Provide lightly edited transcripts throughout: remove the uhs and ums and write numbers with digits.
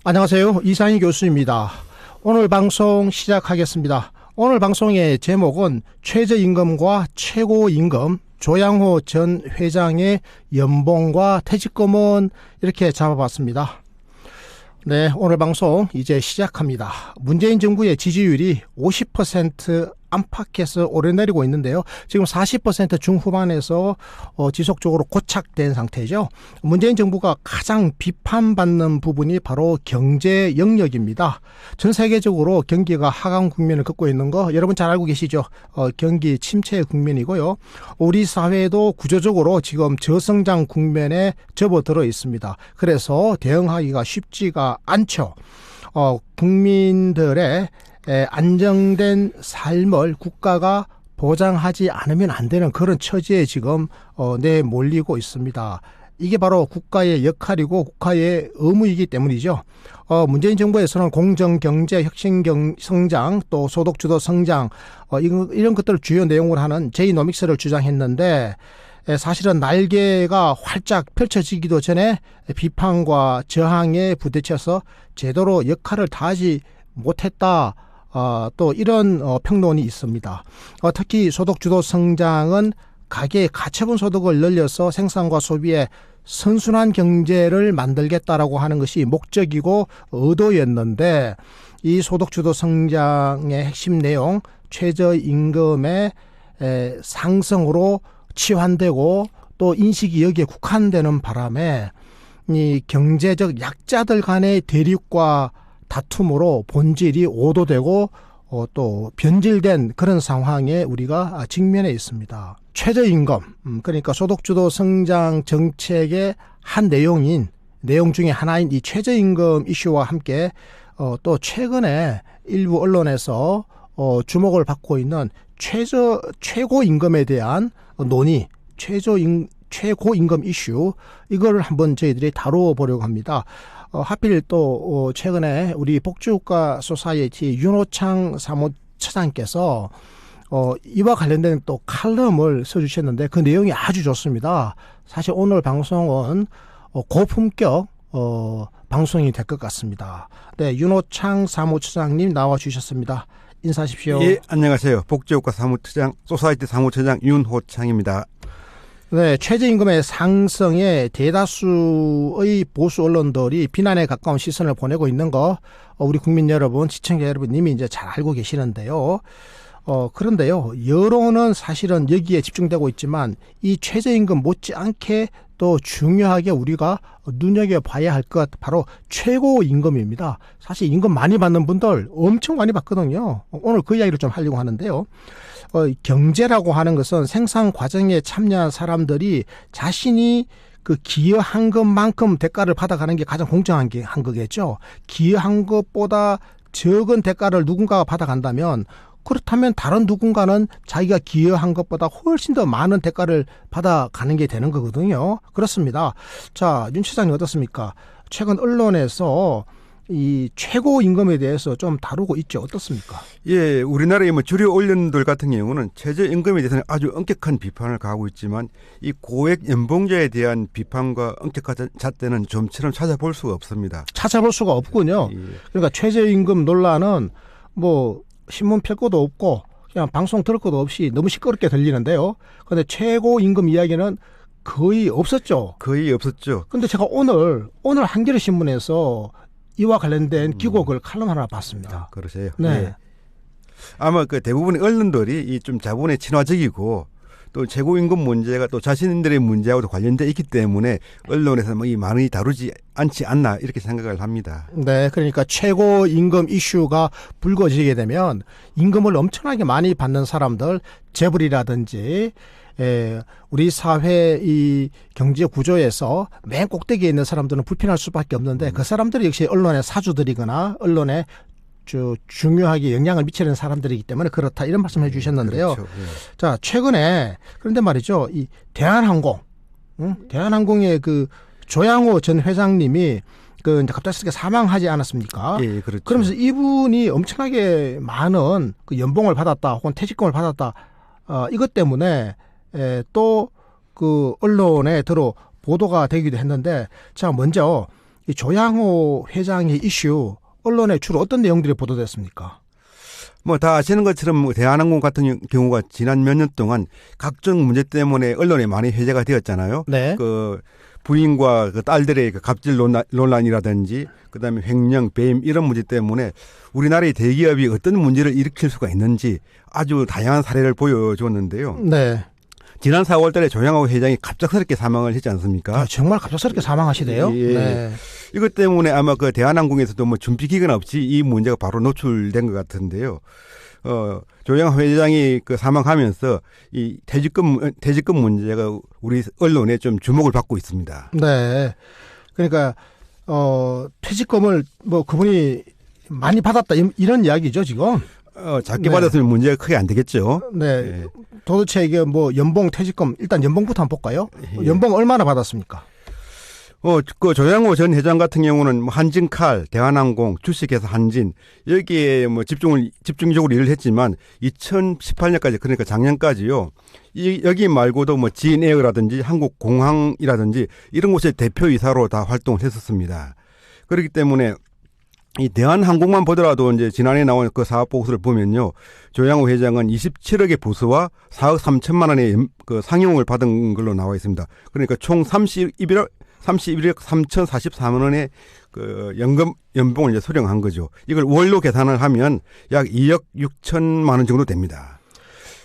안녕하세요. 이상희 교수입니다. 오늘 방송 시작하겠습니다. 오늘 방송의 제목은 최저임금과 최고임금, 조양호 전 회장의 연봉과 퇴직금은 이렇게 잡아봤습니다. 네, 오늘 방송 이제 시작합니다. 문재인 정부의 지지율이 50% 안팎에서 오르내리고 있는데요. 지금 40% 중후반에서 지속적으로 고착된 상태죠. 문재인 정부가 가장 비판받는 부분이 바로 경제 영역입니다. 전 세계적으로 경기가 하강 국면을 겪고 있는 거 여러분 잘 알고 계시죠? 경기 침체 국면이고요. 우리 사회도 구조적으로 지금 저성장 국면에 접어들어 있습니다. 그래서 대응하기가 쉽지가 않죠. 국민들의 안정된 삶을 국가가 보장하지 않으면 안 되는 그런 처지에 지금 내몰리고 있습니다. 이게 바로 국가의 역할이고 국가의 의무이기 때문이죠. 문재인 정부에서는 공정경제, 혁신성장, 또 소득주도 성장 이런 것들을 주요 내용으로 하는 제이노믹스를 주장했는데 사실은 날개가 활짝 펼쳐지기도 전에 비판과 저항에 부딪혀서 제대로 역할을 다하지 못했다. 또 이런 평론이 있습니다. 특히 소득주도 성장은 가계의 가처분 소득을 늘려서 생산과 소비에 선순환 경제를 만들겠다라고 하는 것이 목적이고 의도였는데 이 소득주도 성장의 핵심 내용 최저임금의 상승으로 치환되고 또 인식이 여기에 국한되는 바람에 이 경제적 약자들 간의 대립과 다툼으로 본질이 오도되고 또 변질된 그런 상황에 우리가 직면해 있습니다. 최저임금, 그러니까 소득주도 성장 정책의 한 내용 중에 하나인 이 최저임금 이슈와 함께 또 최근에 일부 언론에서 주목을 받고 있는 최고임금에 대한 논의, 최고임금 이슈, 이걸 한번 저희들이 다뤄보려고 합니다. 하필 또 최근에 우리 복지국가 소사이어티 윤호창 사무처장께서 이와 관련된 또 칼럼을 써주셨는데 그 내용이 아주 좋습니다. 사실 오늘 방송은 고품격 방송이 될 것 같습니다. 네, 윤호창 사무처장님 나와주셨습니다. 인사하십시오. 예, 안녕하세요. 복지국가 사무처장, 소사이어티 사무처장 윤호창입니다. 네, 최저임금의 상승에 대다수의 보수 언론들이 비난에 가까운 시선을 보내고 있는 거 우리 국민 여러분, 시청자 여러분 이미 이제 잘 알고 계시는데요. 그런데요, 여론은 사실은 여기에 집중되고 있지만 이 최저임금 못지않게 또 중요하게 우리가 눈여겨봐야 할 것 바로 최고임금입니다. 사실 임금 많이 받는 분들 엄청 많이 받거든요. 오늘 그 이야기를 좀 하려고 하는데요. 경제라고 하는 것은 생산 과정에 참여한 사람들이 자신이 그 기여한 것만큼 대가를 받아가는 게 가장 공정한 거겠죠. 기여한 것보다 적은 대가를 누군가가 받아간다면 그렇다면 다른 누군가는 자기가 기여한 것보다 훨씬 더 많은 대가를 받아가는 게 되는 거거든요. 그렇습니다. 자, 윤 차장님 어떻습니까? 최근 언론에서 이 최고임금에 대해서 좀 다루고 있죠. 어떻습니까? 예, 우리나라의 주류 언론들 같은 경우는 최저임금에 대해서는 아주 엄격한 비판을 가하고 있지만 이 고액 연봉자에 대한 비판과 엄격한 잣대는 좀처럼 찾아볼 수가 없습니다. 찾아볼 수가 없군요. 예. 그러니까 최저임금 논란은 뭐 신문 펼 것도 없고 그냥 방송 들을 것도 없이 너무 시끄럽게 들리는데요. 그런데 최고임금 이야기는 거의 없었죠. 거의 없었죠. 그런데 제가 오늘 한겨레 신문에서 이와 관련된 기고글 칼럼 하나 봤습니다. 그러세요. 네. 예. 아마 그 대부분의 언론들이 이 좀 자본에 친화적이고 또 최고임금 문제가 또 자신들의 문제하고도 관련돼 있기 때문에 언론에서 이 많이 다루지 않지 않나 이렇게 생각을 합니다. 네, 그러니까 최고임금 이슈가 불거지게 되면 임금을 엄청나게 많이 받는 사람들, 재벌이라든지 우리 사회 이 경제 구조에서 맨 꼭대기에 있는 사람들은 불편할 수밖에 없는데 그 사람들이 역시 언론의 사주들이거나 언론에 중요하게 영향을 미치는 사람들이기 때문에 그렇다 이런 말씀 해주셨는데요. 그렇죠. 예. 자, 최근에 그런데 말이죠, 이 대한항공의 그 조양호 전 회장님이 그 이제 갑작스럽게 사망하지 않았습니까? 예, 그렇죠. 그러면서 이분이 엄청나게 많은 그 연봉을 받았다 혹은 퇴직금을 받았다 이것 때문에 또 그 언론에 들어 보도가 되기도 했는데 자, 먼저 이 조양호 회장의 이슈 언론에 주로 어떤 내용들이 보도됐습니까? 뭐 다 아시는 것처럼 뭐 대한항공 같은 경우가 지난 몇 년 동안 각종 문제 때문에 언론에 많이 회자가 되었잖아요. 네. 그 부인과 그 딸들의 그 갑질 논란이라든지 그다음에 횡령, 배임 이런 문제 때문에 우리나라의 대기업이 어떤 문제를 일으킬 수가 있는지 아주 다양한 사례를 보여줬는데요. 네. 지난 4월 달에 조양호 회장이 갑작스럽게 사망을 했지 않습니까? 아, 정말 갑작스럽게 사망하시대요? 예. 네. 이것 때문에 아마 그 대한항공에서도 뭐 준비 기간 없이 이 문제가 바로 노출된 것 같은데요. 조양호 회장이 그 사망하면서 이 퇴직금 문제가 우리 언론에 좀 주목을 받고 있습니다. 네. 그러니까, 퇴직금을 뭐 그분이 많이 받았다, 이런 이야기죠, 지금? 작게 네. 받았으면 문제가 크게 안 되겠죠. 네. 네. 도대체 이게 뭐 연봉, 퇴직금, 일단 연봉부터 한번 볼까요? 예. 연봉 얼마나 받았습니까? 그 조양호 전 회장 같은 경우는 뭐 한진칼, 대한항공, 주식회사 한진 여기에 뭐 집중적으로 일을 했지만 2018년까지 그러니까 작년까지요. 여기 말고도 뭐 진에어라든지 한국공항이라든지 이런 곳의 대표이사로 다 활동을 했었습니다. 그렇기 때문에 이 대한항공만 보더라도 이제 지난해 나온 그 사업 보고서를 보면요. 조양호 회장은 27억의 보수와 4억 3천만 원의 그 상용을 받은 걸로 나와 있습니다. 그러니까 총 31억 3,044만 원의 그 연봉을 이제 수령한 거죠. 이걸 월로 계산을 하면 약 2억 6천만 원 정도 됩니다.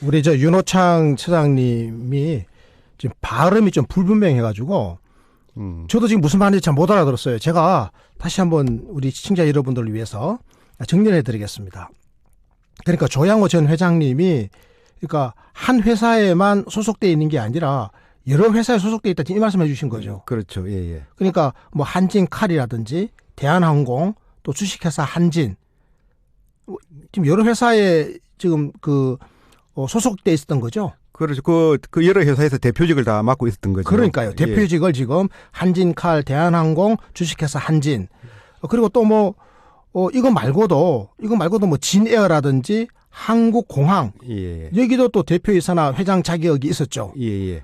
우리 윤호창 처장님이 지금 발음이 좀 불분명해가지고 저도 지금 무슨 말인지 잘 못 알아들었어요. 제가 다시 한번 우리 시청자 여러분들을 위해서 정리를 해드리겠습니다. 그러니까 조양호 전 회장님이 그러니까 한 회사에만 소속돼 있는 게 아니라 여러 회사에 소속돼 있다 이 말씀해 주신 거죠. 그렇죠. 예, 예. 그러니까 뭐 한진칼이라든지 대한항공 또 주식회사 한진 지금 여러 회사에 지금 소속돼 있었던 거죠. 그렇죠. 그 여러 회사에서 대표직을 다 맡고 있었던 거죠. 그러니까요. 대표직을 지금 한진칼, 대한항공, 주식회사 한진. 그리고 또 뭐, 이거 말고도 뭐 진에어라든지 한국공항. 예. 여기도 또 대표이사나 회장 자격이 있었죠. 예.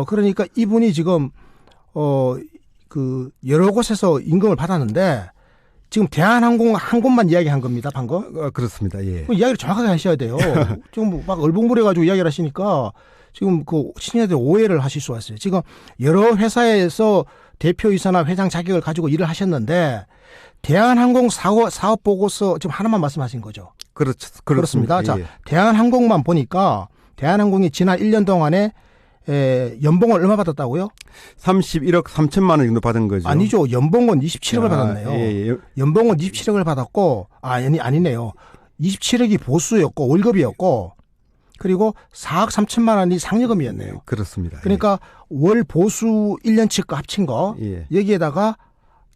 그러니까 이분이 지금, 여러 곳에서 임금을 받았는데 지금 대한항공 한 곳만 이야기한 겁니다, 방금. 그렇습니다. 예. 이야기를 정확하게 하셔야 돼요. 지금 막 얼벙무려가지고 이야기를 하시니까 지금 시청자들 오해를 하실 수가 있어요. 지금 여러 회사에서 대표이사나 회장 자격을 가지고 일을 하셨는데 대한항공 사업 보고서 지금 하나만 말씀하신 거죠. 그렇습니다. 예. 자, 대한항공만 보니까 대한항공이 지난 1년 동안에 연봉을 얼마 받았다고요? 31억 3천만 원 정도 받은 거죠. 아니죠. 연봉은 27억을 받았네요. 예. 연봉은 27억을 받았고, 아니네요. 27억이 보수였고, 월급이었고, 그리고 4억 3천만 원이 상여금이었네요. 그렇습니다. 그러니까 월 보수 1년치과 합친 거, 여기에다가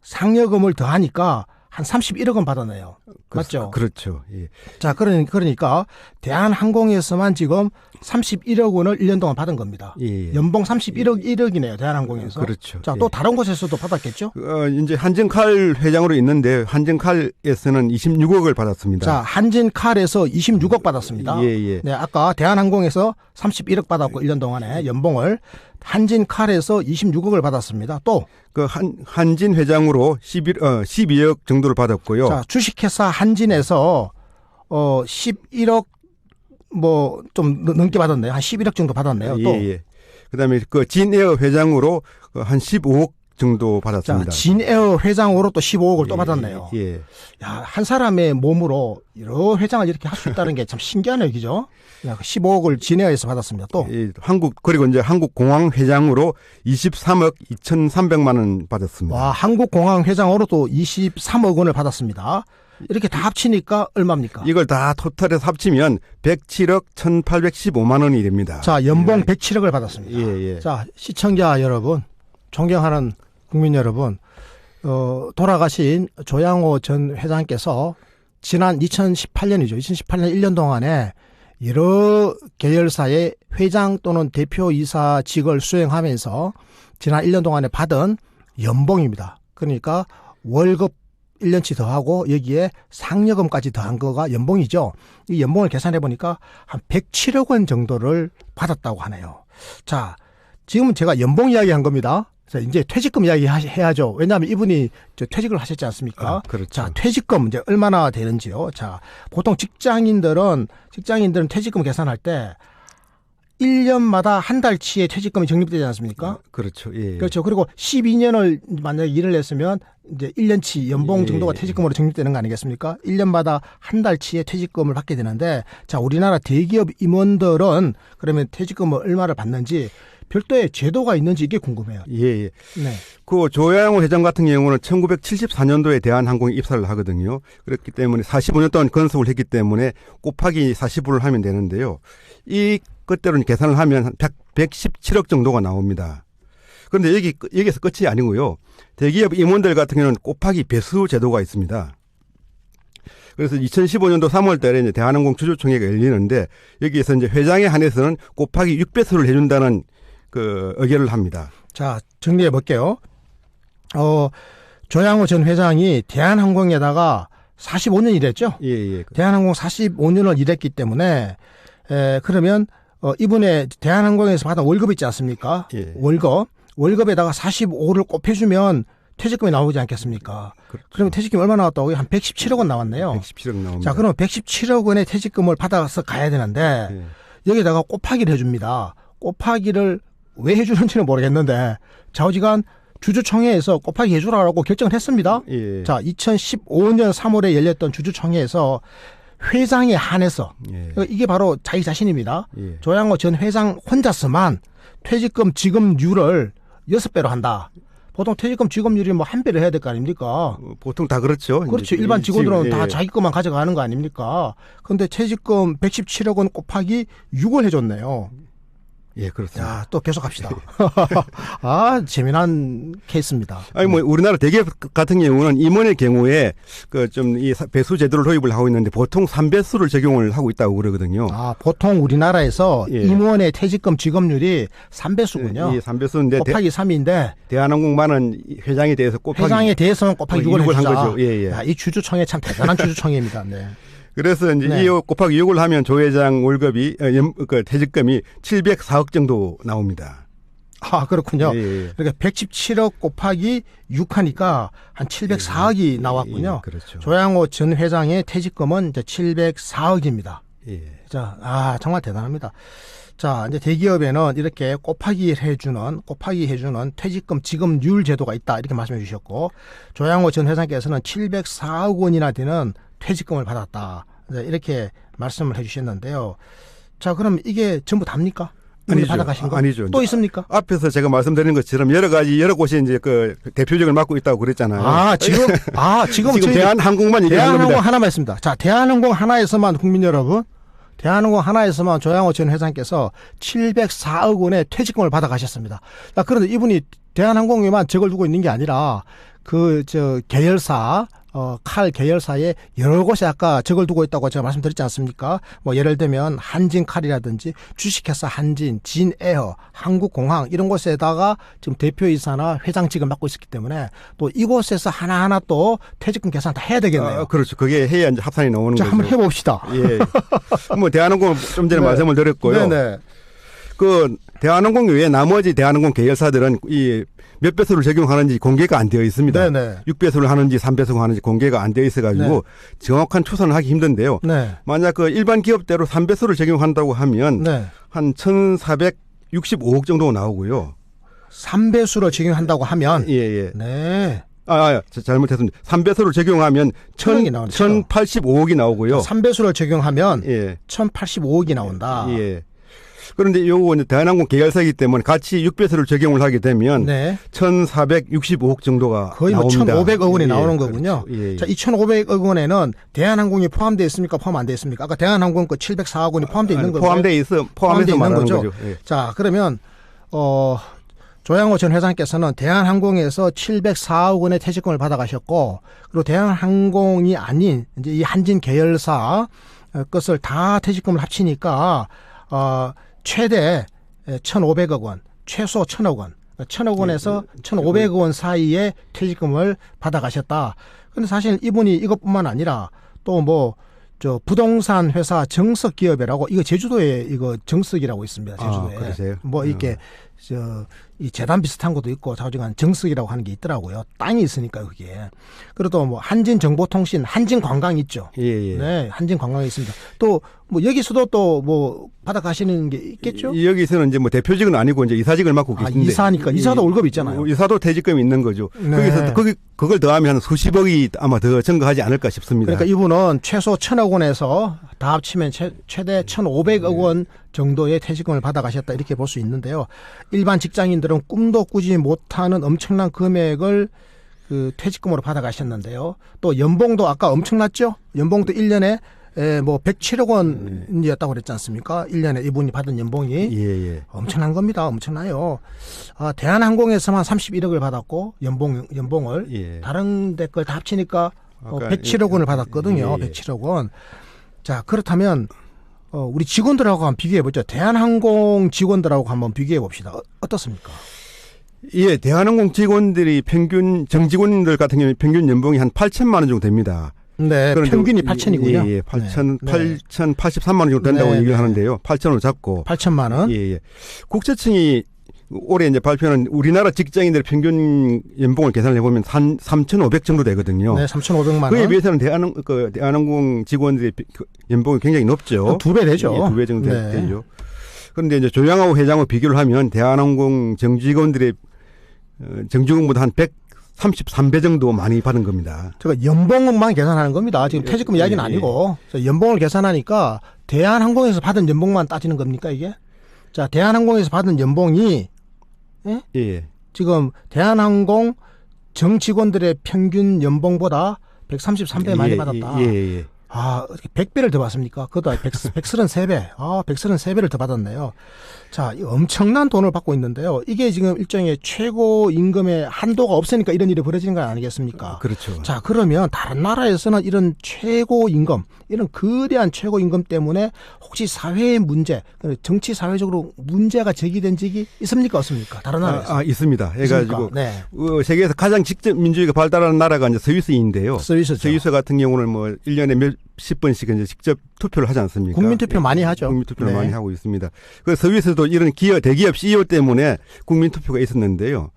상여금을 더하니까 한 31억은 받았네요. 맞죠? 그렇죠. 예. 자, 그러니까 대한항공에서만 지금 31억 원을 1년 동안 받은 겁니다. 예. 연봉 1억이네요. 대한항공에서. 그렇죠. 자, 또 다른 곳에서도 받았겠죠? 이제 한진칼 회장으로 있는데 한진칼에서는 26억을 받았습니다. 자, 한진칼에서 26억 받았습니다. 예. 네, 아까 대한항공에서 31억 받았고 1년 동안에 연봉을 한진칼에서 26억을 받았습니다. 또 그 한진 회장으로 12억 정도를 받았고요. 자, 주식회사 한진에서 11억 뭐 좀 넘게 받았네요. 한 11억 정도 받았네요. 또 그다음에 그 진에어 회장으로 한 15억 정도 받았습니다. 자, 진에어 회장으로 또 15억을 또 받았네요. 예. 야, 한 사람의 몸으로 여러 회장을 이렇게 할 수 있다는 게 참 신기하네요, 그죠? 15억을 진에어에서 받았습니다. 또 그리고 이제 한국공항 회장으로 23억 2,300만 원 받았습니다. 와, 한국공항 회장으로 또 23억 원을 받았습니다. 이렇게 다 합치니까 얼마입니까? 이걸 다 토탈해서 합치면 107억 1,815만 원이 됩니다. 자, 연봉 107억을 받았습니다. 예. 자, 시청자 여러분, 존경하는 국민 여러분, 돌아가신 조양호 전 회장께서 지난 2018년이죠. 2018년 1년 동안에 여러 계열사의 회장 또는 대표이사직을 수행하면서 지난 1년 동안에 받은 연봉입니다. 그러니까 월급 1년치 더하고 여기에 상여금까지 더한 거가 연봉이죠. 이 연봉을 계산해 보니까 한 107억 원 정도를 받았다고 하네요. 자, 지금은 제가 연봉 이야기 한 겁니다. 자, 이제 퇴직금 이야기 해야죠. 왜냐하면 이분이 퇴직을 하셨지 않습니까? 그렇죠. 자, 퇴직금 이제 얼마나 되는지요. 자, 보통 직장인들은 퇴직금 계산할 때 1년마다 한 달치의 퇴직금이 적립되지 않습니까? 그렇죠. 예. 그렇죠. 그리고 12년을 만약에 일을 했으면 이제 1년치 연봉 정도가 퇴직금으로 적립되는 거 아니겠습니까? 1년마다 한 달치의 퇴직금을 받게 되는데, 자, 우리나라 대기업 임원들은 그러면 퇴직금을 얼마를 받는지 별도의 제도가 있는지 이게 궁금해요. 예. 네. 그 조양호 회장 같은 경우는 1974년도에 대한항공에 입사를 하거든요. 그렇기 때문에 45년 동안 건속을 했기 때문에 곱하기 45를 하면 되는데요. 이 그때로 계산을 하면 한 117억 정도가 나옵니다. 그런데 여기서 끝이 아니고요. 대기업 임원들 같은 경우는 곱하기 배수 제도가 있습니다. 그래서 2015년도 3월 달에 이제 대한항공 주주총회가 열리는데 여기에서 이제 회장에 한해서는 곱하기 6배수를 해준다는 그 의결을 합니다. 자, 정리해 볼게요. 조양호 전 회장이 대한항공에다가 45년 일했죠? 예. 대한항공 45년을 일했기 때문에, 그러면, 이분의 대한항공에서 받은 월급 있지 않습니까? 예. 월급에다가 45를 곱해주면 퇴직금이 나오지 않겠습니까? 그렇죠. 그러면 퇴직금이 얼마 나왔다고요? 한 117억 원 나왔네요. 117억 나옵니다. 자, 그럼 117억 원의 퇴직금을 받아서 가야 되는데, 여기다가 곱하기를 해줍니다. 곱하기를 왜 해주는지는 모르겠는데, 좌우지간 주주총회에서 곱하기 해주라고 결정을 했습니다. 예. 자, 2015년 3월에 열렸던 주주총회에서 회장에 한해서, 이게 바로 자기 자신입니다. 조양호 전 회장 혼자서만 퇴직금 지급률을 6배로 한다. 보통 퇴직금 지급률이 뭐 1배를 해야 될 거 아닙니까? 보통 다 그렇죠. 그렇죠. 일반 직원들은 다 자기 것만 가져가는 거 아닙니까? 그런데 퇴직금 117억 원 곱하기 6을 해줬네요. 예, 그렇습니다. 자, 또 계속 합시다. 재미난 케이스입니다. 아니, 뭐, 우리나라 대기업 같은 경우는 임원의 경우에 이 배수 제도를 도입을 하고 있는데 보통 3배수를 적용을 하고 있다고 그러거든요. 보통 우리나라에서 임원의 퇴직금 지급률이 3배수군요. 예, 3배수인데. 곱하기 3인데. 대한항공만은 회장에 대해서 곱하기. 회장에 대해서는 곱하기 6을 한 해주자. 거죠. 예. 이 주주총회 참 대단한 주주총회입니다. 네. 그래서 이제 이 곱하기 6을 하면 조 회장 월급이 퇴직금이 704억 정도 나옵니다. 그렇군요. 그러니까 117억 곱하기 6 하니까 한 704억이 나왔군요. 그렇죠. 조양호 전 회장의 퇴직금은 이제 704억입니다. 자, 정말 대단합니다. 자, 이제 대기업에는 이렇게 곱하기 해주는 퇴직금 지급률 제도가 있다. 이렇게 말씀해 주셨고, 조양호 전 회장께서는 704억 원이나 되는 퇴직금을 받았다. 이렇게 말씀을 해 주셨는데요. 자, 그럼 이게 전부 답니까? 받아가신 거? 아니죠. 또 있습니까? 앞에서 제가 말씀드린 것처럼 여러 곳이 이제 그 대표직을 맡고 있다고 그랬잖아요. 지금 대한항공만 얘기하는 겁니다. 대한항공 하나만 있습니다. 자, 대한항공 하나에서만 국민 여러분, 대한항공 하나에서만 조양호 전 회장께서 704억 원의 퇴직금을 받아가셨습니다. 자, 그런데 이분이 대한항공에만 적을 두고 있는 게 아니라 계열사, 칼 계열사에 여러 곳에 아까 적을 두고 있다고 제가 말씀드렸지 않습니까? 뭐 예를 들면 한진칼이라든지 주식회사 한진, 진에어, 한국공항 이런 곳에다가 지금 대표이사나 회장직을 맡고 있었기 때문에 또 이곳에서 하나하나 또 퇴직금 계산 다 해야 되겠네요. 그렇죠. 그게 해야 이제 합산이 나오는 거죠. 한번 해봅시다. 뭐 대한항공 좀 전에 말씀을 드렸고요. 네네. 그 대한항공 외에 나머지 대한항공 계열사들은 몇 배수를 적용하는지 공개가 안 되어 있습니다. 네네. 6배수를 하는지 3배수를 하는지 공개가 안 되어 있어가지고 정확한 추산을 하기 힘든데요. 만약 그 일반 기업대로 3배수를 적용한다고 하면 한 1,465억 정도 나오고요. 3배수를 적용한다고 하면? 네. 잘못했습니다. 3배수를 적용하면 1,085억이 나오고요. 3배수를 적용하면 1,085억이 나온다. 그런데 요거 대한항공 계열사이기 때문에 같이 6배수를 적용을 하게 되면 1,465억 정도가 거의 뭐 나옵니다. 1,500억 원이 나오는 거군요. 그렇죠. 자, 이 1,500억 원에는 대한항공이 포함되어 있습니까? 포함 안 되어 있습니까? 아까 대한항공 그 704억 원이 포함되어 있는 거죠. 포함해서 말하는 거죠. 자, 그러면 조양호 전 회장께서는 대한항공에서 704억 원의 퇴직금을 받아가셨고, 그리고 대한항공이 아닌 이제 이 한진 계열사 것을 다 퇴직금을 합치니까 최대 1,500억 원, 최소 1,000억 원, 1,000억 원에서 1,500억 원 사이에 퇴직금을 받아가셨다. 근데 사실 이분이 이것뿐만 아니라 또 부동산 회사 정석기업이라고, 이거 제주도에 이거 정석이라고 있습니다. 제주도에. 그러세요? 이렇게 이 재단 비슷한 것도 있고 좌우지간 정석이라고 하는 게 있더라고요. 땅이 있으니까 그게. 그리고 뭐 한진정보통신, 한진관광 있죠. 예, 예. 네, 한진관광이 있습니다. 또 뭐 여기서도 또 뭐 받아가시는 게 있겠죠? 여기서는 이제 뭐 대표직은 아니고 이제 이사직을 맡고 계신데. 이사니까 이사도 월급 있잖아요. 이사도 퇴직금이 있는 거죠. 네. 거기서 그걸 더하면 한 수십억이 아마 더 증가하지 않을까 싶습니다. 그러니까 이분은 최소 1,000억 원에서 다 합치면 최대 1,500억 원 정도의 퇴직금을 받아가셨다 이렇게 볼 수 있는데요. 일반 직장인들은 꿈도 꾸지 못하는 엄청난 금액을 그 퇴직금으로 받아가셨는데요. 또 연봉도 아까 엄청났죠? 연봉도 1년에 뭐 107억 원이었다고 그랬지 않습니까? 1년에 이분이 받은 연봉이. 예, 예. 엄청난 겁니다. 엄청나요. 대한항공에서만 31억을 받았고 연봉을 예. 다른 데 걸 다 합치니까 아까 107억 원을 받았거든요. 예, 예. 107억 원. 자, 그렇다면 우리 직원들하고 한번 비교해 보죠. 대한항공 직원들하고 한번 비교해 봅시다. 어떻습니까? 예, 대한항공 직원들이 정직원들 같은 경우는 평균 연봉이 한 8천만 원 정도 됩니다. 네, 평균이 8천이고요. 예, 예. 8천, 네. 8,083만 원 정도 된다고 네, 얘기를 네. 하는데요. 8천으로 잡고. 8천만 원. 예, 예. 국세청이 올해 이제 발표하는 우리나라 직장인들의 평균 연봉을 계산을 해보면 3,500 정도 되거든요. 네, 3,500만 원. 그에 비해서는 대한항공 직원들의 연봉이 굉장히 높죠. 2배 되죠. 예, 2배 정도 네. 되죠. 그런데 이제 조양하고 회장하고 비교를 하면 대한항공 정직원들의 정직원보다 한 133배 정도 많이 받은 겁니다. 제가 연봉만 계산하는 겁니다. 지금 퇴직금 이야기는 예, 아니고 연봉을 계산하니까 대한항공에서 받은 연봉만 따지는 겁니까 이게? 자, 대한항공에서 받은 연봉이 예. 지금 대한항공 정직원들의 평균 연봉보다 133배 많이 받았다. 예. 100배를 더 받습니까? 그것도 133배. 133배를 더 받았네요. 자, 이 엄청난 돈을 받고 있는데요. 이게 지금 일종의 최고 임금의 한도가 없으니까 이런 일이 벌어지는 거 아니겠습니까? 그렇죠. 자, 그러면 다른 나라에서는 이런 최고 임금, 이런 거대한 최고 임금 때문에 혹시 사회의 문제, 정치 사회적으로 문제가 제기된 적이 있습니까? 없습니까? 다른 나라에서. 있습니다. 해가지고 네. 세계에서 가장 직접 민주주의가 발달한 나라가 이제 스위스인데요. 스위스죠. 스위스 같은 경우는 뭐 1년에 몇십 번씩 이제 직접 투표를 하지 않습니까? 국민투표 많이 하죠. 국민투표를 네. 많이 하고 있습니다. 그 스위스도 이런 대기업 CEO 때문에 국민투표가 있었는데요.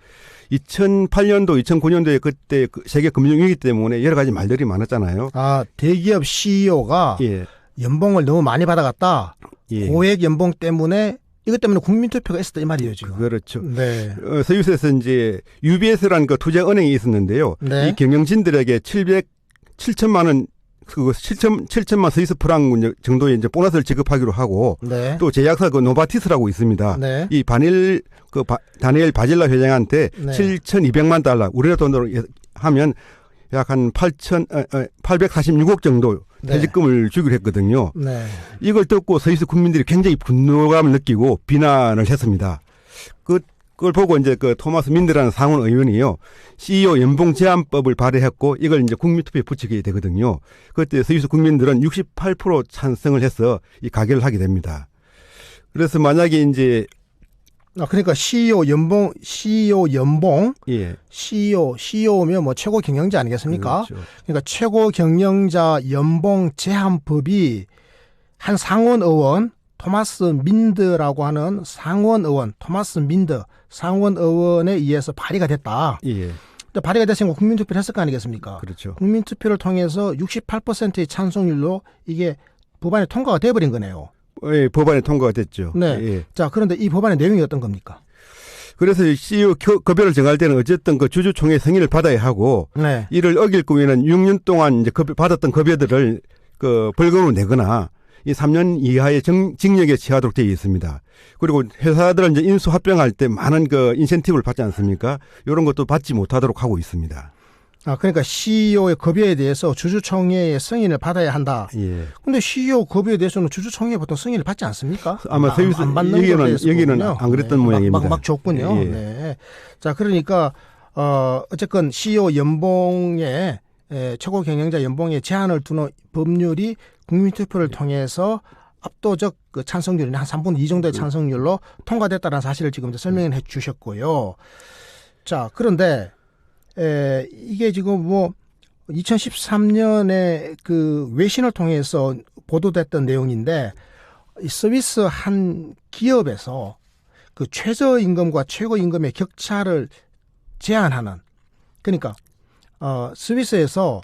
2008년도, 2009년도에 그때 세계 금융위기 때문에 여러 가지 말들이 많았잖아요. 대기업 CEO가 예. 연봉을 너무 많이 받아갔다. 예. 고액 연봉 때문에 이것 때문에 국민투표가 있었다 이 말이에요 지금. 그렇죠. 네. 스위스에서 이제 UBS라는 그 투자은행이 있었는데요. 네. 이 경영진들에게 7천만 원, 7천만 스위스 프랑 정도의 이제 보너스를 지급하기로 하고 네. 또 제약사 노바티스라고 있습니다. 네. 이 다니엘 바질라 회장한테 네. 7,200만 달러 우리나라 돈으로 하면 약 한 846억 정도 네. 퇴직금을 주기로 했거든요. 네. 이걸 듣고 스위스 국민들이 굉장히 분노감을 느끼고 비난을 했습니다. 그걸 보고 이제 그 토마스 민드라는 상원 의원이요. CEO 연봉 제한법을 발의했고 이걸 이제 국민투표에 붙이게 되거든요. 그때 스위스 국민들은 68% 찬성을 해서 이 가결을 하게 됩니다. 그래서 만약에 이제 그러니까 CEO 연봉, 예. CEO면 뭐 최고 경영자 아니겠습니까? 그렇죠. 그러니까 최고 경영자 연봉 제한법이 한 상원 의원 토마스 민드라고 하는 상원 의원에 의해서 발의가 됐다. 예. 발의가 됐으니까 국민투표를 했을 거 아니겠습니까? 그렇죠. 국민투표를 통해서 68%의 찬성률로 이게 법안이 통과가 돼버린 거네요. 예, 법안이 통과가 됐죠. 네. 예. 자, 그런데 이 법안의 내용이 어떤 겁니까? 그래서 CEO 급여를 정할 때는 어쨌든 그 주주총회 승인을 받아야 하고 네. 이를 어길 경우에는 6년 동안 이제 받았던 급여들을 그 벌금으로 내거나 이 3년 이하의 징역에 처하도록 되어 있습니다. 그리고 회사들은 이제 인수 합병할 때 많은 그 인센티브를 받지 않습니까? 이런 것도 받지 못하도록 하고 있습니다. 그러니까 CEO의 급여에 대해서 주주총회의 승인을 받아야 한다. 예. 근데 CEO 급여에 대해서는 주주총회에 보통 승인을 받지 않습니까? 아마 스위스 안 받는 걸로 되어 여기는 있었거든요. 안 그랬던 네. 모양입니다. 막 줬군요. 예. 네. 자, 그러니까 어쨌건 CEO 연봉에 최고 경영자 연봉에 제한을 두는 법률이 국민투표를 통해서 압도적 그 찬성률이 한 3분의 2 정도의 찬성률로 통과됐다는 사실을 지금 이제 설명해 주셨고요. 자, 그런데 이게 지금 뭐 2013년에 그 외신을 통해서 보도됐던 내용인데 이 스위스 한 기업에서 그 최저임금과 최고임금의 격차를 제한하는, 그러니까 스위스에서,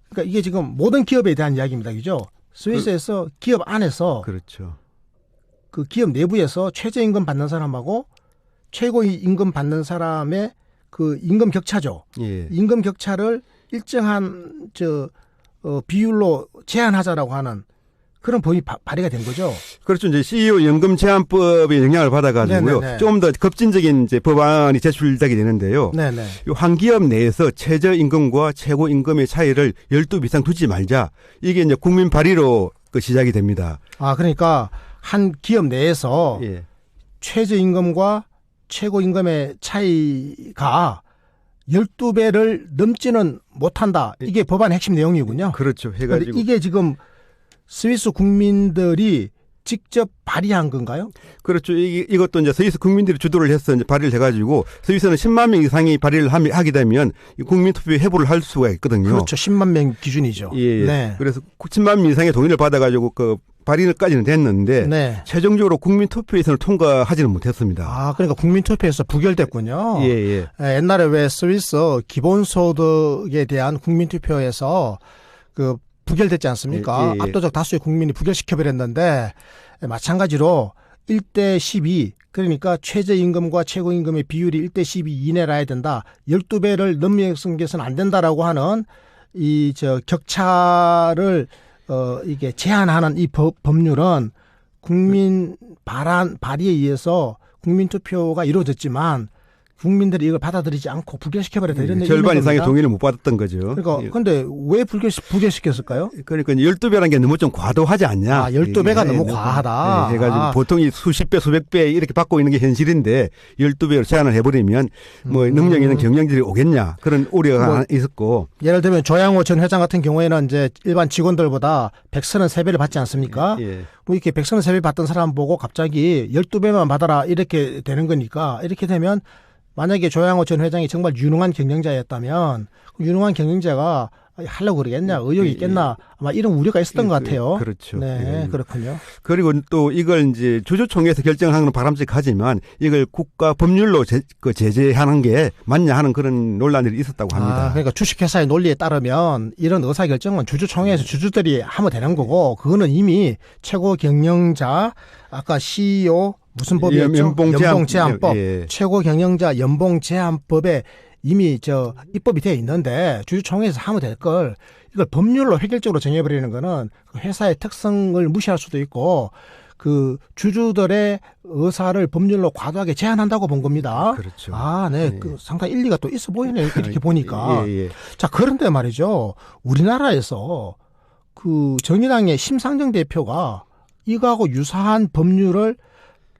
그러니까 이게 지금 모든 기업에 대한 이야기입니다, 그죠? 스위스에서 기업 안에서 그렇죠. 그 기업 내부에서 최저임금 받는 사람하고 최고임금 받는 사람의 그 임금 격차죠. 예. 임금 격차를 일정한 비율로 제한하자라고 하는 그런 법이 발의가 된 거죠. 그렇죠. 이제 CEO 연금 제한법의 영향을 받아가지고요. 네네네. 좀 더 급진적인 이제 법안이 제출되게 되는데요. 네네. 이 한 기업 내에서 최저임금과 최고임금의 차이를 12배 이상 두지 말자. 이게 이제 국민 발의로 그 시작이 됩니다. 아, 그러니까 한 기업 내에서 예. 최저임금과 최고임금의 차이가 12배를 넘지는 못한다. 이게 법안의 핵심 내용이군요. 그렇죠. 그런데 해가지고. 이게 지금 스위스 국민들이 직접 발의한 건가요? 그렇죠. 이것도 이제 스위스 국민들이 주도를 해서 이제 발의를 해가지고 스위스는 10만 명 이상이 발의를 하게 되면 국민투표에 회부를 할 수가 있거든요. 그렇죠. 10만 명 기준이죠. 예. 네. 그래서 10만 명 이상의 동의를 받아가지고 그 발의까지는 됐는데 네. 최종적으로 국민투표에서는 통과하지는 못했습니다. 아, 그러니까 국민투표에서 부결됐군요. 예. 옛날에 왜 스위스 기본소득에 대한 국민투표에서 그 부결됐지 않습니까? 예. 압도적 다수의 국민이 부결시켜버렸는데 마찬가지로 1대 12 그러니까 최저임금과 최고임금의 비율이 1대 12 이내라 해야 된다. 12배를 넘겨서는 안 된다라고 하는 이 격차를 이게 제한하는 이 법률은 국민 발의에 의해서 국민투표가 이루어졌지만 국민들이 이걸 받아들이지 않고 부결시켜버렸다. 이런 얘기 절반 있는 이상의 겁니다. 동의를 못 받았던 거죠. 그러니까 예. 근데 왜 부결시켰을까요? 그러니까 12배라는 게 너무 좀 과도하지 않냐. 12배가 너무 과하다. 예, 해가지고 보통 이 수십 배, 수백 배 이렇게 받고 있는 게 현실인데 12배로 제한을 해버리면 뭐 능력 있는 경영진이 오겠냐. 그런 우려가 있었고. 예를 들면 조양호 전 회장 같은 경우에는 이제 일반 직원들보다 133배를 받지 않습니까? 예. 뭐 이렇게 133배 받던 사람 보고 갑자기 12배만 받아라 이렇게 되는 거니까 이렇게 되면 만약에 조양호 전 회장이 정말 유능한 경영자였다면 유능한 경영자가 하려고 그러겠냐, 의욕이 있겠나, 아마 이런 우려가 있었던 것 같아요. 그렇죠. 네, 예. 그렇군요. 그리고 또 이걸 이제 주주총회에서 결정하는 건 바람직하지만 이걸 국가 법률로 제재하는 게 맞냐 하는 그런 논란들이 있었다고 합니다. 그러니까 주식회사의 논리에 따르면 이런 의사결정은 주주총회에서 주주들이 하면 되는 거고 그거는 이미 최고 경영자, 아까 CEO 무슨 법이었죠? 연봉제한법. 예. 최고 경영자 연봉제한법에 이미 입법이 되어 있는데 주주총회에서 하면 될 걸 이걸 법률로 획일적으로 정해버리는 거는 그 회사의 특성을 무시할 수도 있고 그 주주들의 의사를 법률로 과도하게 제한한다고 본 겁니다. 그렇죠. 네. 예. 그 상당히 일리가 또 있어 보이네요. 이렇게 보니까. 예. 자, 그런데 말이죠. 우리나라에서 그 정의당의 심상정 대표가 이거하고 유사한 법률을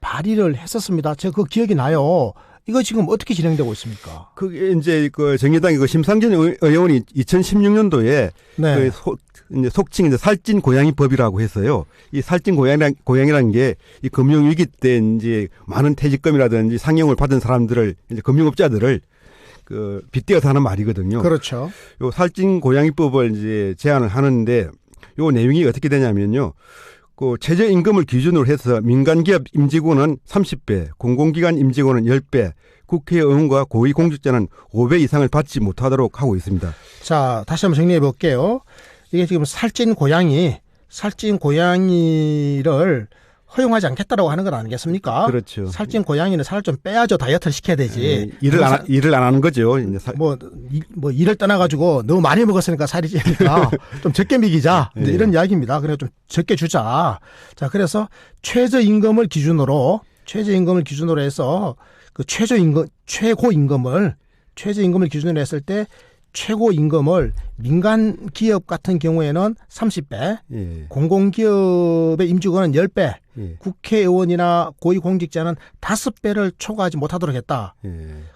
발의를 했었습니다. 제가 그 기억이 나요. 이거 지금 어떻게 진행되고 있습니까? 그게 이제 그 정의당의 그 심상정 의원이 2016년도에 네. 이제 속칭 이제 살찐 고양이법이라고 했어요. 이 살찐 고양이라는 게 이 금융 위기 때 이제 많은 퇴직금이라든지 상여금을 받은 사람들을 이제 금융업자들을 그 빗대어서 하는 말이거든요. 그렇죠. 요 살찐 고양이법을 이제 제안을 하는데 요 내용이 어떻게 되냐면요. 그 최저임금을 기준으로 해서 민간기업 임직원은 30배, 공공기관 임직원은 10배, 국회의원과 고위공직자는 5배 이상을 받지 못하도록 하고 있습니다. 자, 다시 한번 정리해 볼게요. 이게 지금 살찐 고양이를 허용하지 않겠다라고 하는 건 아니겠습니까? 그렇죠. 살찐 고양이는 살을 좀 빼야죠. 다이어트를 시켜야 되지. 일을 안 하는 거죠. 이제 뭐 일을 떠나가지고 너무 많이 먹었으니까 살이 찌니까 좀 적게 먹이자. 이런 이야기입니다. 그래 좀 적게 주자. 자, 그래서 최저임금을 기준으로 해서 그 최고임금을 기준으로 했을 때 최고임금을 민간 기업 같은 경우에는 30배, 예. 공공기업의 임직원은 10배, 예. 국회의원이나 고위공직자는 5배를 초과하지 못하도록 했다. 예.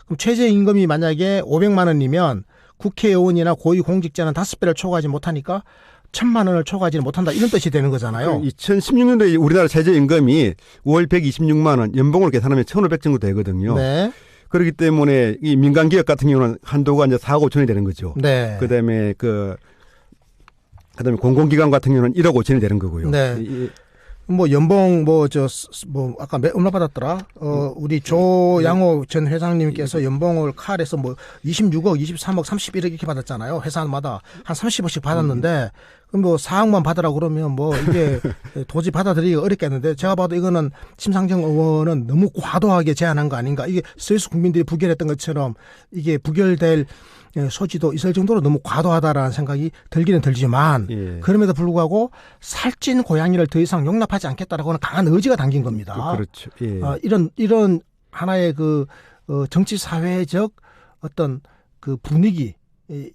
그럼 최저임금이 만약에 500만 원이면 국회의원이나 고위공직자는 5배를 초과하지 못하니까 1,000만 원을 초과하지 못한다. 이런 뜻이 되는 거잖아요. 2016년도에 우리나라 최저임금이 월 126만 원, 연봉을 계산하면 1,500 정도 되거든요. 네. 그렇기 때문에 이 민간기업 같은 경우는 한도가 이제 4억 5천이 되는 거죠. 네. 그다음에 공공기관 같은 경우는 1억 5천이 되는 거고요. 네. 뭐 연봉 뭐 아까 얼마 받았더라? 우리 조양호 전 회장님께서 연봉을 칼에서 뭐 26억, 23억, 31억 이렇게 받았잖아요. 회사마다 한 30억씩 받았는데 그럼 뭐 4억만 받으라고 그러면 뭐 이게 도저히 받아들이기 어렵겠는데 제가 봐도 이거는 심상정 의원은 너무 과도하게 제안한 거 아닌가. 이게 스위스 국민들이 부결했던 것처럼 이게 부결될 소지도 있을 정도로 너무 과도하다라는 생각이 들기는 들지만 예. 그럼에도 불구하고 살찐 고양이를 더 이상 용납하지 않겠다라고는 강한 의지가 담긴 겁니다. 그렇죠. 예. 이런 하나의 정치 사회적 어떤 그 분위기,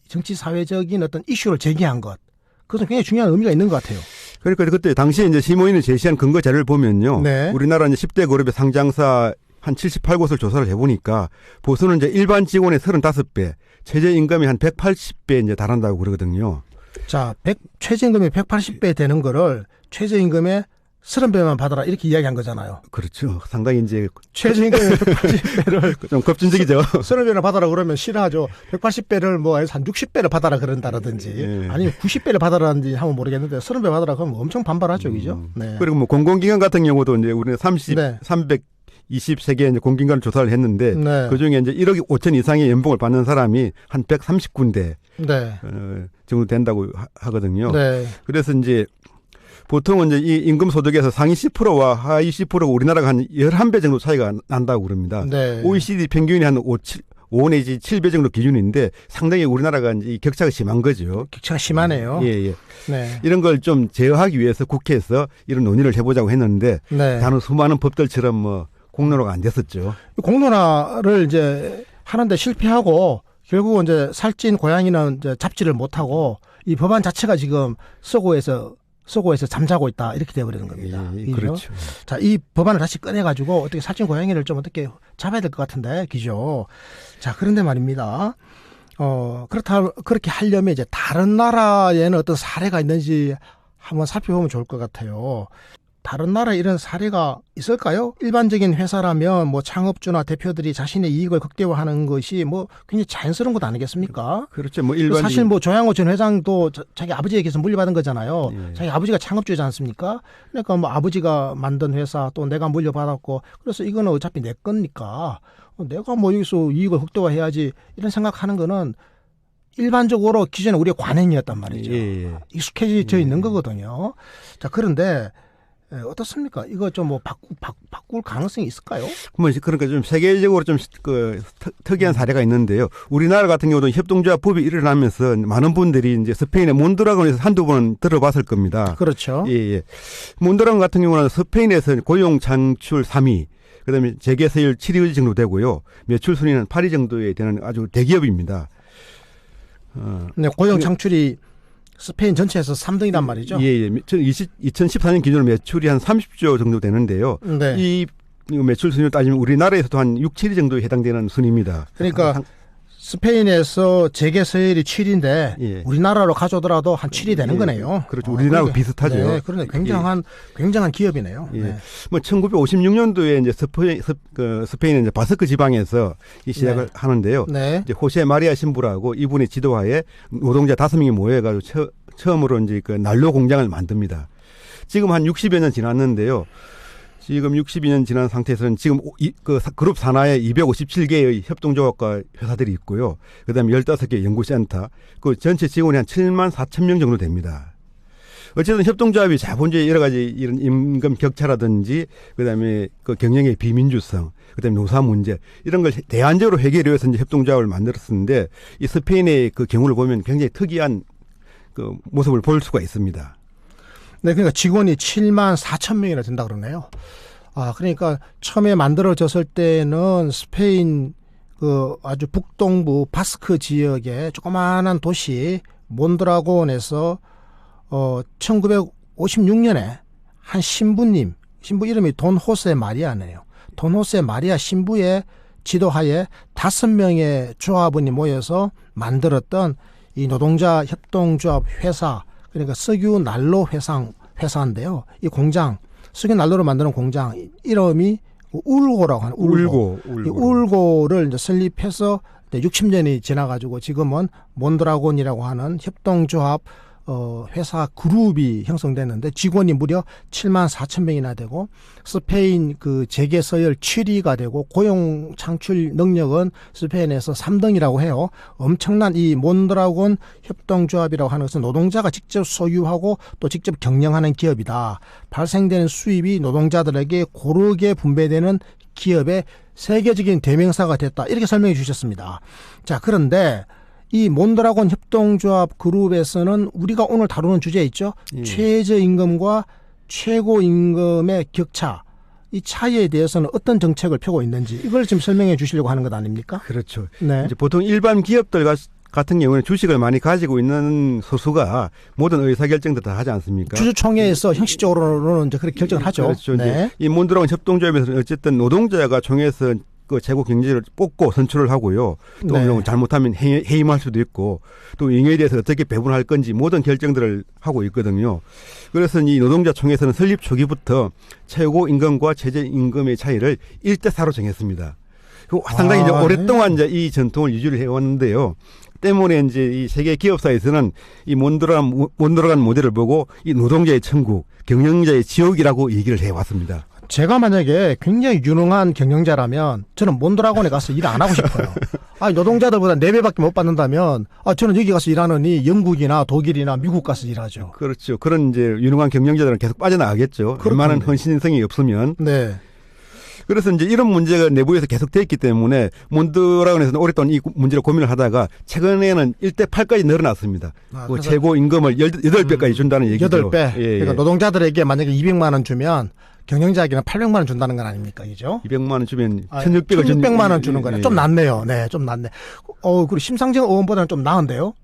정치 사회적인 어떤 이슈를 제기한 것, 그것은 굉장히 중요한 의미가 있는 것 같아요. 그러니까 그때 당시에 이제 시모인이 제시한 근거 자료를 보면요, 네. 우리나라 이제 10대 그룹의 상장사 한 78곳을 조사를 해보니까 보수는 이제 일반 직원의 35배, 최저임금이 한 180배 이제 달한다고 그러거든요. 자, 최저임금이 180배 되는 거를 최저임금의 30배만 받아라 이렇게 이야기한 거잖아요. 그렇죠. 상당히 이제 최저임금의 180배를 좀 급진적이죠. 30배를 받아라 그러면 싫어하죠. 180배를 뭐 한 60배를 받아라 그런다라든지 예. 아니면 90배를 받아라든지 하면 모르겠는데 30배 받아라 그러면 엄청 반발하죠, 그죠? 네. 그리고 뭐 공공기관 같은 경우도 이제 우리는 323개 이제 공기관을 조사를 했는데 네. 그 중에 이제 1억 5천 이상의 연봉을 받는 사람이 한 130군데 네. 정도 된다고 하거든요. 네. 그래서 이제 보통은 이제 이 임금 소득에서 상위 10%와 하위 10%가 우리나라가 한 11배 정도 차이가 난다고 그럽니다. 네. OECD 평균이 한 5 내지 7배 정도 기준인데 상당히 우리나라가 이제 이 격차가 심한 거죠. 격차가 심하네요. 예, 예. 네. 이런 걸 좀 제어하기 위해서 국회에서 이런 논의를 해보자고 했는데 네. 다른 수많은 법들처럼 뭐 공론화가 안 됐었죠. 공론화를 이제 하는데 실패하고 결국은 이제 살찐 고양이는 이제 잡지를 못하고 이 법안 자체가 지금 서고에서 잠자고 있다 이렇게 되어버리는 겁니다. 예, 그렇죠. 자, 이 법안을 다시 꺼내가지고 어떻게 살찐 고양이를 좀 어떻게 잡아야 될 것 같은데, 기죠. 자, 그런데 말입니다. 그렇게 하려면 이제 다른 나라에는 어떤 사례가 있는지 한번 살펴보면 좋을 것 같아요. 다른 나라에 이런 사례가 있을까요? 일반적인 회사라면 뭐 창업주나 대표들이 자신의 이익을 극대화하는 것이 뭐 굉장히 자연스러운 것 아니겠습니까? 그렇죠. 뭐 일반 사실 뭐 조양호 전 회장도 자기 아버지에게서 물려받은 거잖아요. 예. 자기 아버지가 창업주지 않습니까? 그러니까 뭐 아버지가 만든 회사 또 내가 물려받았고 그래서 이거는 어차피 내 거니까 내가 뭐 여기서 이익을 극대화해야지 이런 생각하는 거는 일반적으로 기존에 우리의 관행이었단 말이죠. 예. 익숙해져 있는 거거든요. 자, 그런데 어떻습니까? 이거 좀 뭐 바꿀 가능성이 있을까요? 뭐 그러니까 좀 세계적으로 좀 특이한 사례가 있는데요. 우리나라 같은 경우도 협동조합법이 일어나면서 많은 분들이 이제 스페인의 몬드라곤에서 한두 번 들어봤을 겁니다. 그렇죠. 예, 예. 몬드라곤 같은 경우는 스페인에서 고용 창출 3위, 그다음에 재계 세율 7위 정도 되고요. 매출 순위는 8위 정도에 되는 아주 대기업입니다. 네, 고용 창출이 스페인 전체에서 3등이란 말이죠. 예, 예. 2014년 기준으로 매출이 한 30조 정도 되는데요. 네. 이 매출 순위를 따지면 우리나라에서도 한 6, 7위 정도에 해당되는 순위입니다. 그러니까 스페인에서 재계 서열이 7위인데 예. 우리나라로 가져오더라도 한 7위 되는 예. 거네요. 그렇죠. 우리나라하고 비슷하죠. 네, 그런데 굉장한 기업이네요. 예. 네. 뭐 1956년도에 이제 스페인의 이제 바스크 지방에서 이 시작을 네. 하는데요. 네. 이제 호세 마리아 신부라고 이분의 지도하에 노동자 5명이 모여가지고 처음으로 이제 그 난로 공장을 만듭니다. 지금 한 60여 년 지났는데요. 지금 62년 지난 상태에서는 지금 그룹 산하에 257개의 협동조합과 회사들이 있고요. 그다음에 15개 연구센터, 그 전체 직원이 한 7만 4천 명 정도 됩니다. 어쨌든 협동조합이 자본주의 여러 가지 이런 임금 격차라든지 그다음에 그 경영의 비민주성, 그다음에 노사 문제 이런 걸 대안적으로 해결하기 위해서 이제 협동조합을 만들었었는데 이 스페인의 그 경우를 보면 굉장히 특이한 그 모습을 볼 수가 있습니다. 네, 그러니까 직원이 7만 4천 명이나 된다 그러네요. 그러니까 처음에 만들어졌을 때는 스페인 그 아주 북동부 바스크 지역의 조그마한 도시 몬드라곤에서 1956년에 한 신부 이름이 돈 호세 마리아네요. 돈 호세 마리아 신부의 지도하에 5명의 조합원이 모여서 만들었던 이 노동자 협동조합 회사, 그러니까 석유 난로 회사인데요. 이 공장, 석유 난로를 만드는 공장 이름이 울고라고 하는 울고. 이 울고를 이제 설립해서 60년이 지나가지고 지금은 몬드라곤이라고 하는 협동조합 회사 그룹이 형성됐는데 직원이 무려 7만 4천 명이나 되고 스페인 그 재계 서열 7위가 되고 고용 창출 능력은 스페인에서 3등이라고 해요. 엄청난 이 몬드라곤 협동조합이라고 하는 것은 노동자가 직접 소유하고 또 직접 경영하는 기업이다. 발생되는 수입이 노동자들에게 고르게 분배되는 기업의 세계적인 대명사가 됐다. 이렇게 설명해 주셨습니다. 자, 그런데 이 몬드라곤 협동조합 그룹에서는 우리가 오늘 다루는 주제 있죠. 최저임금과 최고임금의 격차. 이 차이에 대해서는 어떤 정책을 펴고 있는지 이걸 지금 설명해 주시려고 하는 것 아닙니까? 그렇죠. 네. 이제 보통 일반 기업들 같은 경우는 주식을 많이 가지고 있는 소수가 모든 의사결정도 다 하지 않습니까? 주주총회에서 형식적으로는 이제 그렇게 결정을 하죠. 그렇죠. 네. 이제 이 몬드라곤 협동조합에서는 어쨌든 노동자가 총회에서 그 최고 경제를 뽑고 선출을 하고요. 또 네. 잘못하면 해임할 수도 있고 또 이에 대해서 어떻게 배분할 건지 모든 결정들을 하고 있거든요. 그래서 이 노동자 총회에서는 설립 초기부터 최고 임금과 최저임금의 차이를 1대4로 정했습니다. 상당히 이제 오랫동안 이제 이 전통을 유지를 해왔는데요. 때문에 이제 이 세계 기업사에서는 이 몬드라곤 모델을 보고 이 노동자의 천국, 경영자의 지옥이라고 얘기를 해왔습니다. 제가 만약에 굉장히 유능한 경영자라면 저는 몬드라곤에 가서 일 안 하고 싶어요. 노동자들보다 4배밖에 못 받는다면 저는 여기 가서 일하느니 영국이나 독일이나 미국 가서 일하죠. 그렇죠. 그런 이제 유능한 경영자들은 계속 빠져나가겠죠. 웬만한 헌신성이 없으면. 네. 그래서 이제 이런 문제가 내부에서 계속돼 있기 때문에 몬드라곤에서는 오랫동안 이 문제를 고민을 하다가 최근에는 1대8까지 늘어났습니다. 그 최고 임금을 8배까지 준다는 얘기죠. 8배. 그러니까 노동자들에게 만약에 200만 원 주면 경영자에게는 800만 원 준다는 건 아닙니까? 그죠? 200만 원 주면 1600만 원 주는 거네. 좀 낫네요. 네, 좀 낫네. 그리고 심상정 의원보다는 좀 나은데요?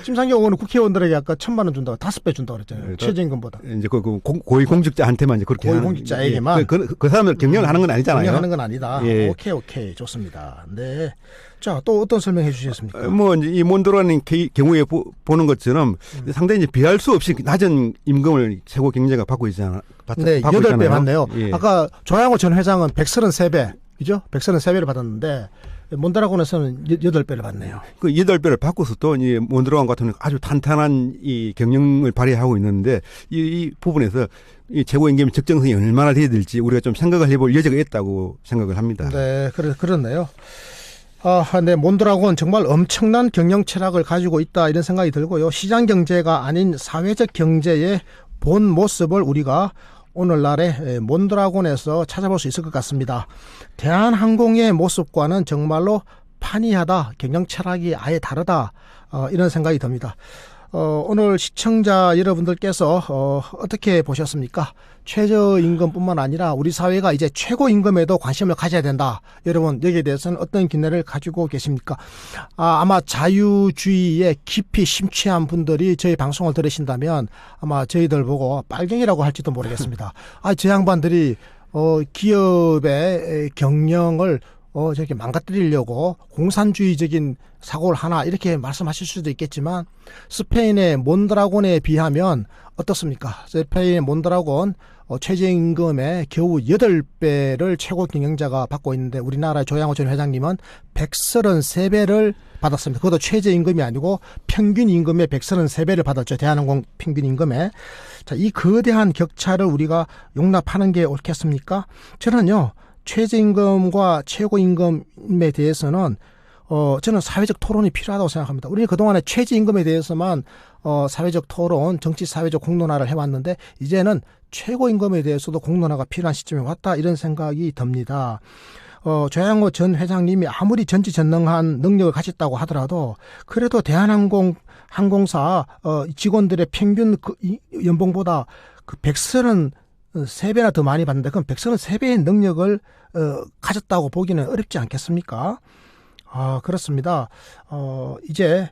심상정 의원은 국회의원들에게 아까 1,000만 원 준다고 5배 준다고 그랬잖아요. 최저임금보다. 이제 고위공직자한테만 이제 그렇게 고위공직자에게만 그 사람을 경영을 하는 건 아니잖아요. 경영하는 건 아니다. 예. 오케이, 좋습니다. 네. 자, 또 어떤 설명해 주시겠습니까? 뭐 이제 이 몬드라곤 경우에 보는 것처럼 상당히 이제 비할 수 없이 낮은 임금을 최고 경제가 받고 있잖아요. 네, 8배 받네요. 예. 아까 조양호 전 회장은 133배, 그죠? 133배를 받았는데 몬드라곤에서는 8배를 받네요. 그 8배를 받고서 또 이 몬드라곤 같은 경우는 아주 탄탄한 이 경영을 발휘하고 있는데 이 부분에서 이 최고임금의 적정성이 얼마나 돼야 될지 우리가 좀 생각을 해볼 여지가 있다고 생각을 합니다. 네, 그렇네요. 네, 몬드라곤 정말 엄청난 경영 철학을 가지고 있다 이런 생각이 들고요. 시장 경제가 아닌 사회적 경제의 본 모습을 우리가 오늘날의 몬드라곤에서 찾아볼 수 있을 것 같습니다. 대한항공의 모습과는 정말로 판이하다, 경영 철학이 아예 다르다 이런 생각이 듭니다. 오늘 시청자 여러분들께서 어떻게 보셨습니까? 최저임금뿐만 아니라 우리 사회가 이제 최고임금에도 관심을 가져야 된다. 여러분 여기에 대해서는 어떤 견해를 가지고 계십니까? 아마 자유주의에 깊이 심취한 분들이 저희 방송을 들으신다면 아마 저희들 보고 빨갱이라고 할지도 모르겠습니다. 저 양반들이 기업의 경영을 저렇게 망가뜨리려고 공산주의적인 사고를 하나 이렇게 말씀하실 수도 있겠지만 스페인의 몬드라곤에 비하면 어떻습니까? 스페인의 몬드라곤 최저임금의 겨우 8배를 최고 경영자가 받고 있는데 우리나라의 조양호 전 회장님은 133배를 받았습니다. 그것도 최저임금이 아니고 평균 임금의 133배를 받았죠. 대한항공 평균 임금에. 자, 이 거대한 격차를 우리가 용납하는 게 옳겠습니까? 저는요. 최저임금과 최고임금에 대해서는 저는 사회적 토론이 필요하다고 생각합니다. 우리는 그동안에 최저임금에 대해서만 사회적 토론, 정치 사회적 공론화를 해왔는데 이제는 최고임금에 대해서도 공론화가 필요한 시점에 왔다 이런 생각이 듭니다. 조양호 전 회장님이 아무리 전지전능한 능력을 가졌다고 하더라도 그래도 대한항공사 직원들의 평균 연봉보다 그 133배나 더 많이 받는데 그럼 133배의 능력을 가졌다고 보기는 어렵지 않겠습니까? 그렇습니다. 이제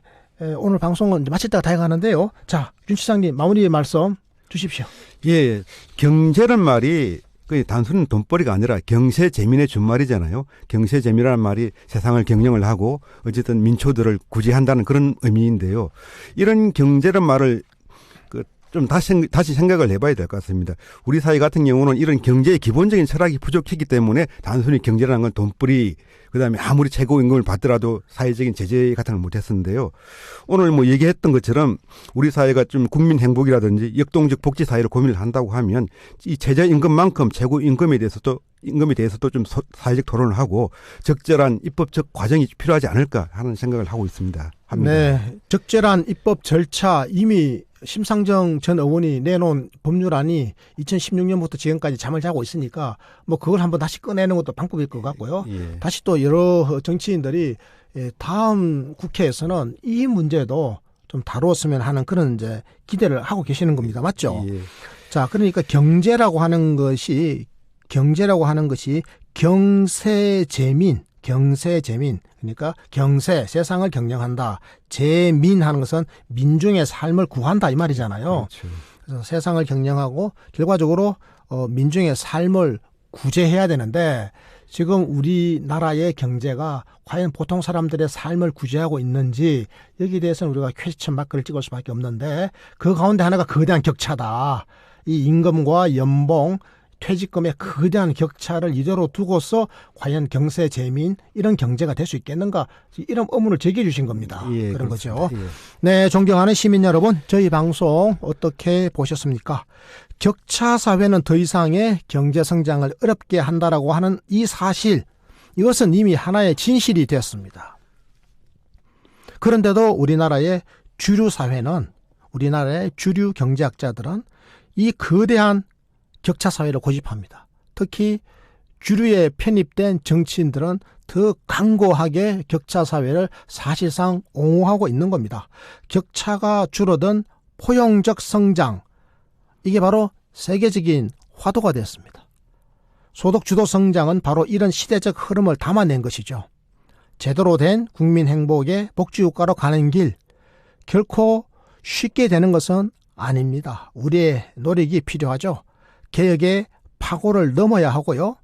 오늘 방송은 마칠 때가 다 가는데요. 자, 윤 시장님 마무리 말씀 주십시오. 예, 경제란 말이 단순히 돈벌이가 아니라 경세재민의 준말이잖아요. 경세재민이라는 말이 세상을 경영을 하고 어쨌든 민초들을 구제한다는 그런 의미인데요. 이런 경제란 말을 좀 다시 생각을 해봐야 될 것 같습니다. 우리 사회 같은 경우는 이런 경제의 기본적인 철학이 부족했기 때문에 단순히 경제라는 건 돈벌이 그다음에 아무리 최고임금을 받더라도 사회적인 제재 같은 걸 못했었는데요. 오늘 뭐 얘기했던 것처럼 우리 사회가 좀 국민 행복이라든지 역동적 복지 사회를 고민을 한다고 하면 이 최저임금만큼 최고임금에 대해서도 좀 사회적 토론을 하고 적절한 입법적 과정이 필요하지 않을까 하는 생각을 하고 있습니다. 네, 적절한 입법 절차 이미 심상정 전 의원이 내놓은 법률안이 2016년부터 지금까지 잠을 자고 있으니까 뭐 그걸 한번 다시 꺼내는 것도 방법일 것 같고요. 예. 다시 또 여러 정치인들이 다음 국회에서는 이 문제도 좀 다루었으면 하는 그런 이제 기대를 하고 계시는 겁니다. 맞죠? 예. 자, 그러니까 경제라고 하는 것이 경세재민 그러니까 경세 세상을 경영한다. 재민하는 것은 민중의 삶을 구한다 이 말이잖아요. 그렇죠. 그래서 세상을 경영하고 결과적으로 민중의 삶을 구제해야 되는데 지금 우리나라의 경제가 과연 보통 사람들의 삶을 구제하고 있는지 여기에 대해서는 우리가 퀘스천 마크를 찍을 수밖에 없는데 그 가운데 하나가 거대한 격차다. 이 임금과 연봉 퇴직금의 거대한 격차를 이대로 두고서 과연 경세 재민 이런 경제가 될 수 있겠는가 이런 의문을 제기해 주신 겁니다. 예, 그런 그렇습니다. 거죠. 예. 네, 존경하는 시민 여러분, 저희 방송 어떻게 보셨습니까? 격차 사회는 더 이상의 경제 성장을 어렵게 한다라고 하는 이 사실, 이것은 이미 하나의 진실이 되었습니다. 그런데도 우리나라의 주류 사회는, 우리나라의 주류 경제학자들은 이 거대한 격차 사회를 고집합니다. 특히 주류에 편입된 정치인들은 더 강고하게 격차 사회를 사실상 옹호하고 있는 겁니다. 격차가 줄어든 포용적 성장, 이게 바로 세계적인 화두가 됐습니다. 소득 주도 성장은 바로 이런 시대적 흐름을 담아낸 것이죠. 제대로 된 국민 행복의 복지국가로 가는 길, 결코 쉽게 되는 것은 아닙니다. 우리의 노력이 필요하죠. 개혁의 파고를 넘어야 하고요.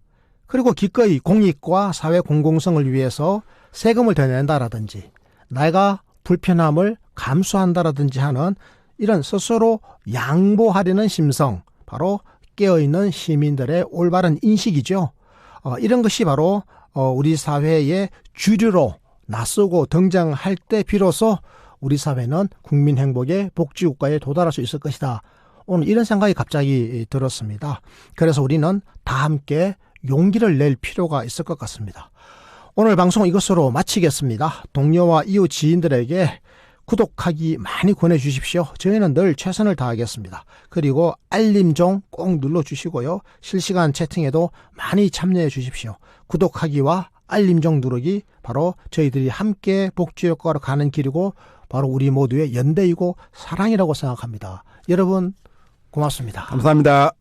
그리고 기꺼이 공익과 사회 공공성을 위해서 세금을 더 낸다라든지 내가 불편함을 감수한다라든지 하는 이런 스스로 양보하려는 심성, 바로 깨어있는 시민들의 올바른 인식이죠. 이런 것이 바로 우리 사회의 주류로 나서고 등장할 때 비로소 우리 사회는 국민 행복의 복지국가에 도달할 수 있을 것이다. 오늘 이런 생각이 갑자기 들었습니다. 그래서 우리는 다 함께 용기를 낼 필요가 있을 것 같습니다. 오늘 방송 이것으로 마치겠습니다. 동료와 이웃 지인들에게 구독하기 많이 권해주십시오. 저희는 늘 최선을 다하겠습니다. 그리고 알림종 꼭 눌러주시고요. 실시간 채팅에도 많이 참여해 주십시오. 구독하기와 알림종 누르기, 바로 저희들이 함께 복지효과로 가는 길이고 바로 우리 모두의 연대이고 사랑이라고 생각합니다. 여러분 고맙습니다. 감사합니다.